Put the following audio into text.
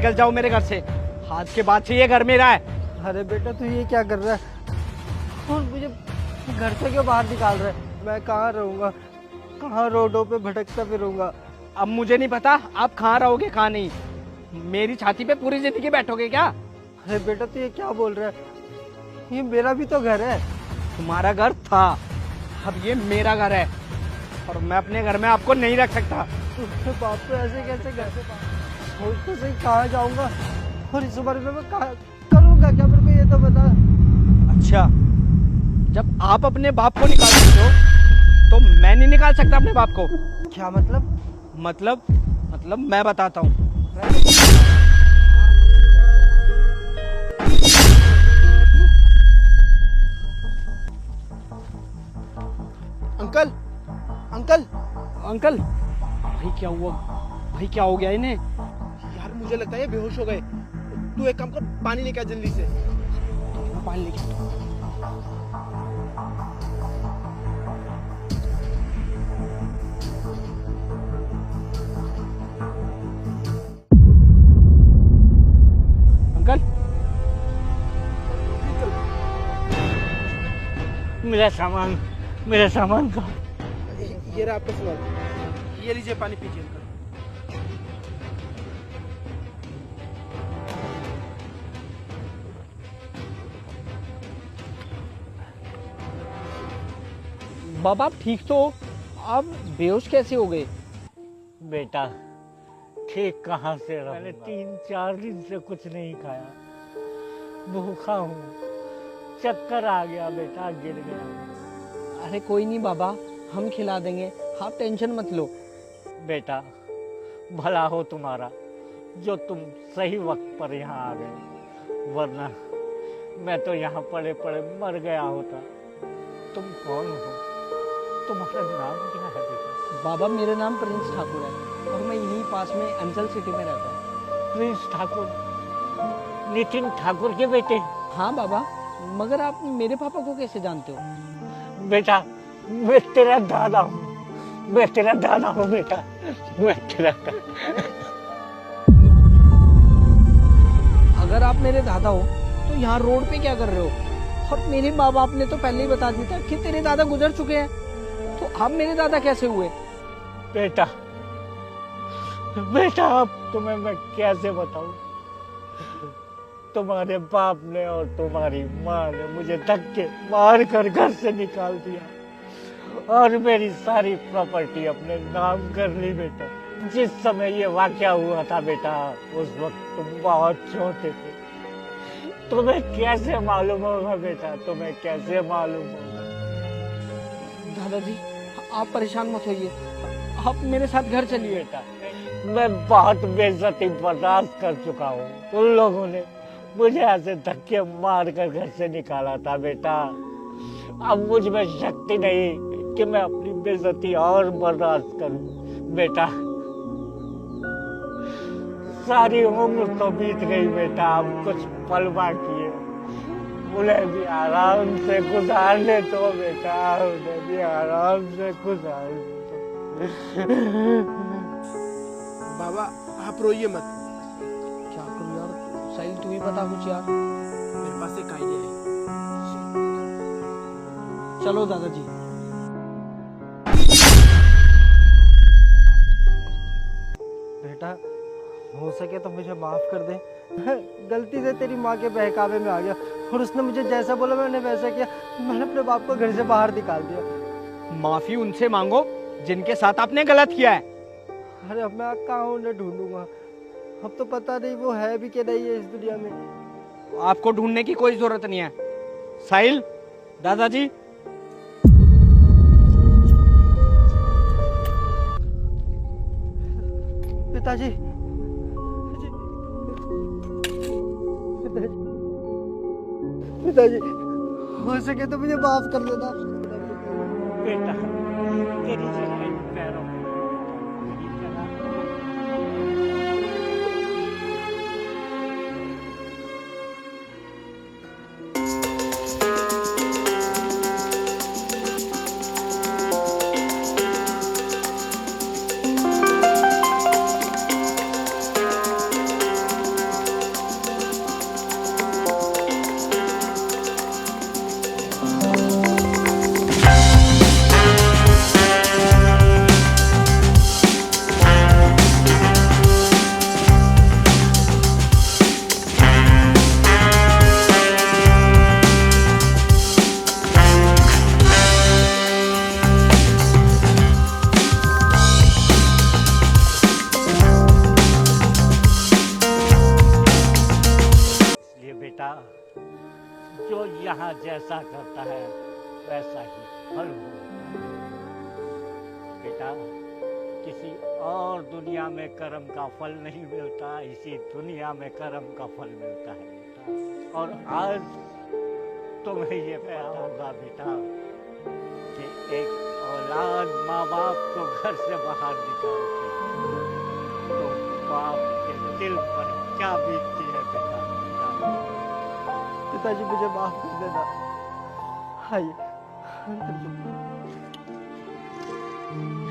निकल जाओ मेरे घर से। हाथ के बाद से ये घर मेरा है। अरे बेटा तू ये क्या कर रहा है? और मुझे घर से क्यों बाहर निकाल रहा है? मैं कहाँ रहूँगा? कहाँ रोडों पे भटकता फिरूंगा? अब मुझे नहीं पता आप कहाँ रहोगे कहाँ नहीं। मेरी छाती पे पूरी जिंदगी बैठोगे क्या? अरे बेटा तू ये क्या बोल रहा है? ये मेरा भी तो घर है। तुम्हारा घर था, अब ये मेरा घर है और मैं अपने घर में आपको नहीं रख सकता। तो बाप तो ऐसे कैसे घर से सोच तो सही, कहाँ जाऊँगा और इस उम्र में मैं कहाँ करूँगा क्या? मेरे को ये तो बता। अच्छा, जब आप अपने बाप को निकाल सकते हो तो मैं नहीं निकाल सकता अपने बाप को? क्या मतलब? मतलब मैं बताता हूँ। अंकल अंकल अंकल, भाई क्या हुआ? भाई क्या हो गया इन्हें? यार मुझे लगता है ये बेहोश हो गए। तू एक काम कर, पानी लेके आ जल्दी से। पानी लेके अंकल, मेरा सामान का। ये रहा आपका सामान, ये लीजिए पानी पीजिए अंकल। बाबा आप ठीक तो हो? आप बेहोश कैसे हो गए? बेटा ठीक कहाँ से रहा? मैंने 3-4 दिन से कुछ नहीं खाया, भूखा हूँ, चक्कर आ गया बेटा, गिर गया। अरे कोई नहीं बाबा, हम खिला देंगे, आप टेंशन मत लो। बेटा भला हो तुम्हारा जो तुम सही वक्त पर यहाँ आ गए, वरना मैं तो यहाँ पड़े पड़े मर गया होता। तुम कौन हो? तुम्हारा नाम क्या है बेटा? बाबा मेरा नाम प्रिंस ठाकुर है और मैं यहीं पास में अंचल सिटी में रहता हूँ। प्रिंस ठाकुर, नितिन ठाकुर के बेटे? हाँ बाबा, मगर आप मेरे पापा को कैसे जानते हो? बेटा मैं तेरा दादा हूँ, मैं तेरा दादा हूँ बेटा, मैं तेरा अगर आप मेरे दादा हो तो यहाँ रोड पे क्या कर रहे हो? और मेरे माँ बाप ने तो पहले ही बता दिया था कि तेरे दादा गुजर चुके हैं, तो आप मेरे दादा कैसे हुए? बेटा बेटा अब तुम्हें मैं कैसे बताऊं? तुम्हारे बाप ने और तुम्हारी माँ ने मुझे धक्के मार कर घर से निकाल दिया और मेरी सारी प्रॉपर्टी अपने नाम कर ली बेटा। जिस समय ये वाकया हुआ था बेटा, उस वक्त तुम बहुत छोटे थे। तुम्हें कैसे मालूम होगा बेटा, तुम्हें कैसे मालूम होगा? दादाजी आप परेशान मत होइए, आप मेरे साथ घर चलिए। बेटा मैं बहुत बेइज्जती बर्दाश्त कर चुका हूँ। उन लोगों ने मुझे ऐसे धक्के मार कर घर से निकाला था बेटा। अब मुझ में शक्ति नहीं कि मैं अपनी बेइज्जती और बर्दाश्त करूं बेटा। सारी उम्र तो बीत गई बेटा, अब कुछ पल बाकी है, उन्हें भी आराम से गुजारने दो बेटा, उन्हें भी आराम से गुजारने दो। बाबा आप रोइए मत। क्या करूं यार? साहिल तू ही बता कुछ यार। मेरे पास एक आइडिया है। चलो दादाजी। बेटा हो सके तो मुझे माफ कर दे। गलती से तेरी माँ के बहकावे में आ गया और उसने मुझे जैसा बोला मैंने वैसा किया। मैंने अपने बाप को घर से बाहर निकाल दिया। माफी उनसे मांगो जिनके साथ आपने गलत किया है। अरे अब मैं कहाँ उन्हें ढूंढूंगा? अब तो पता नहीं वो है भी कि नहीं है इस दुनिया में। आपको ढूंढने की कोई जरूरत नहीं है। साहिल, दादाजी। पिताजी, पिताजी हो सके तो मुझे माफ कर देना। बेटा तेरी जगह इन पैरों में मेरी जगह। जहाँ जैसा करता है वैसा ही फल होता है। बेटा, किसी और दुनिया में कर्म का फल नहीं मिलता, इसी दुनिया में कर्म का फल मिलता है बेटा। और आज तुम्हें ये पता होगा बेटा कि एक औलाद माँ बाप को घर से बाहर निकालती है तो बाप के दिल पर क्या बीतती है बेटा। पिताजी मुझे माफ कर देना। आइए अंदर चलो।